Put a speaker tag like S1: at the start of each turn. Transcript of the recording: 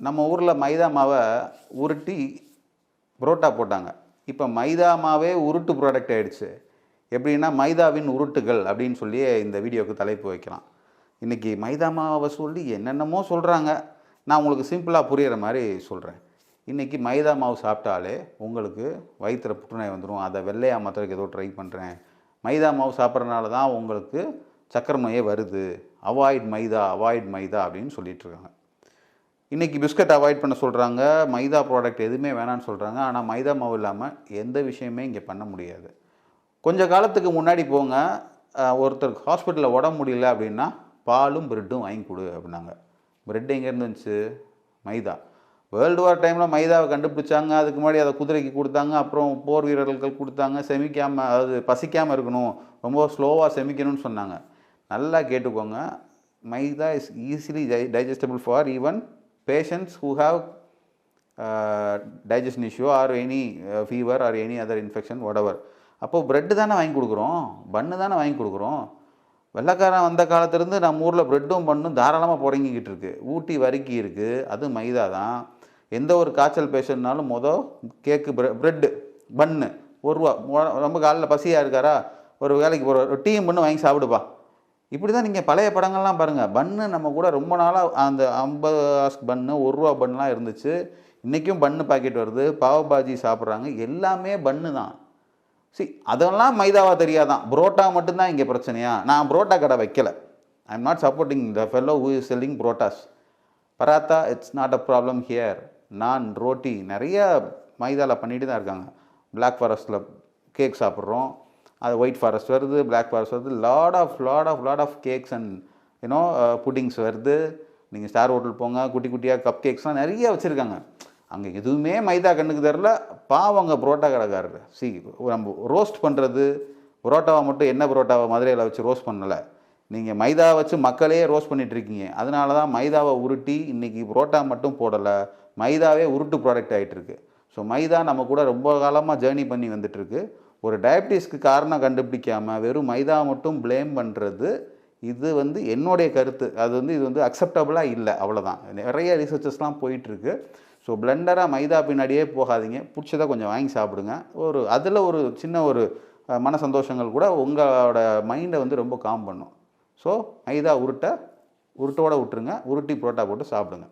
S1: நம்ம ஊரில் மைதா மாவை உருட்டி புரோட்டா போட்டாங்க. இப்போ மைதா மாவே உருட்டு ப்ராடக்ட் ஆகிடுச்சு. எப்படின்னா மைதாவின் உருட்டுகள் அப்படின்னு சொல்லி இந்த வீடியோவுக்கு தலைப்பு வைக்கலாம். இன்றைக்கி மைதா மாவை சொல்லி என்னென்னமோ சொல்கிறாங்க. நான் உங்களுக்கு சிம்பிளாக புரிகிற மாதிரி சொல்கிறேன். இன்றைக்கி மைதா மாவு சாப்பிட்டாலே உங்களுக்கு வயிற்றில் புற்றுநோய் வந்துடும். அதை வெள்ளையாக மாற்றுறதுக்கு ஏதோ ட்ரை பண்ணுறேன். மைதா மாவு சாப்பிட்றதுனால தான் உங்களுக்கு சக்கரை நோயே வருது. அவாய்ட் மைதா அப்படின்னு சொல்லிகிட்ருக்காங்க. இன்றைக்கி பிஸ்கட் அவாய்ட் பண்ண சொல்கிறாங்க. மைதா ப்ராடக்ட் எதுவுமே வேணான்னு சொல்கிறாங்க. ஆனால் மைதா மாவு இல்லாமல் எந்த விஷயமே இங்கே பண்ண முடியாது. கொஞ்சம் காலத்துக்கு முன்னாடி போங்க, ஒருத்தருக்கு ஹாஸ்பிட்டலில் உடம்பு முடியல அப்படின்னா பாலும் ப்ரெட்டும் வாங்கி கொடு அப்படின்னாங்க. ப்ரெட் எங்கேருந்து வந்துச்சு? மைதா. வேர்ல்டு வார் டைமில் மைதாவை கண்டுபிடிச்சாங்க. அதுக்கு முன்னாடி அதை குதிரைக்கு கொடுத்தாங்க. அப்புறம் போர் வீரர்கள் கொடுத்தாங்க. செமிக்காமல், அதாவது பசிக்காமல் இருக்கணும், ரொம்ப ஸ்லோவாக செமிக்கணும்னு சொன்னாங்க. நல்லா கேட்டுக்கோங்க. Maida is easily digestible for even patients who have digestion issue or any fever or any other infection whatever. அப்போது ப்ரெட்டு தானே வாங்கி கொடுக்குறோம், பன்னு தானே வாங்கி கொடுக்குறோம். வெள்ளைக்காரன் வந்த காலத்துலேருந்து நம்ம ஊரில் ப்ரெட்டும் பண்ணும் தாராளமாக புடங்கிக்கிட்டு இருக்குது. ஊட்டி வறுக்கி இருக்குது. அது மைதா தான். எந்த ஒரு காய்ச்சல் பேஷண்ட்னாலும் கேக்கு ப்ரெட்டு பன்னு ₹1. ரொம்ப காலையில் பசியாக இருக்காரா, ஒரு வேலைக்கு போகிற ஒரு டீயும் பண்ணு வாங்கி சாப்பிடுப்பா. இப்படி தான் நீங்கள் பழைய படங்கள்லாம் பாருங்கள். பன்னு நம்ம கூட ரொம்ப நாளாக அந்த 50 பன்னு ₹1 பன்னுலாம் இருந்துச்சு. இன்றைக்கும் பன்னு பாக்கெட் வருது. பாவ் பாஜி சாப்பிட்றாங்க. எல்லாமே பன்னு தான். அதெல்லாம் மைதாவாக தெரியாதான். புரோட்டா மட்டும்தான் இங்கே பிரச்சனையா? நான் புரோட்டா கடை வைக்கலை. I am not supporting the fellow who is selling parottas. Paratha it's not a problem here. நான் ரோட்டி நிறைய மைதாவில் பண்ணிட்டு தான் இருக்காங்க. பிளாக் ஃபாரஸ்ட்டில் கேக் சாப்பிட்றோம். அது ஒயிட் ஃபாரஸ்ட் வருது, பிளாக் ஃபாரஸ்ட் வருது. Lot of cakes and you know puddings வருது. நீங்கள் ஸ்டார் ஹோட்டல் போங்க, குட்டி குட்டியாக கப் கேக்ஸ்லாம் நிறைய வச்சுருக்காங்க. அங்கே எதுவுமே மைதா கண்ணுக்கு தெரில. பாவங்க புரோட்டா கடைக்காரர். நம்ம ரோஸ்ட் பண்ணுறது புரோட்டாவை மட்டும், என்ன புரோட்டாவை மதுரையில் வச்சு ரோஸ்ட் பண்ணலை. நீங்கள் மைதாவை வச்சு மக்களே ரோஸ்ட் பண்ணிகிட்ருக்கீங்க. அதனால தான் மைதாவை உருட்டி இன்றைக்கி புரோட்டா மட்டும் போடலை, மைதாவே உருட்டு ப்ராடக்ட் ஆகிட்டுருக்கு. ஸோ மைதா நம்ம கூட ரொம்ப காலமாக ஜேர்னி பண்ணி வந்துட்டுருக்கு. ஒரு டயபிட்டிஸ்க்கு காரணம் கண்டுபிடிக்காமல் வெறும் மைதா மட்டும் ப்ளேம் பண்ணுறது, இது என்னுடைய கருத்து. இது அக்செப்டபுளாக இல்லை, அவ்வளோதான். நிறைய ரிசர்ச்சஸ்லாம் போயிட்டுருக்கு. ஸோ பிளெண்டராக மைதா பின்னாடியே போகாதீங்க. பிடிச்சதை கொஞ்சம் வாங்கி சாப்பிடுங்க. அதில் ஒரு சின்ன ஒரு மன சந்தோஷங்கள் கூட உங்களோட மைண்டை ரொம்ப காம் பண்ணும். ஸோ மைதா உருட்டோடு விட்டுருங்க. உருட்டி புரோட்டா போட்டு சாப்பிடுங்க.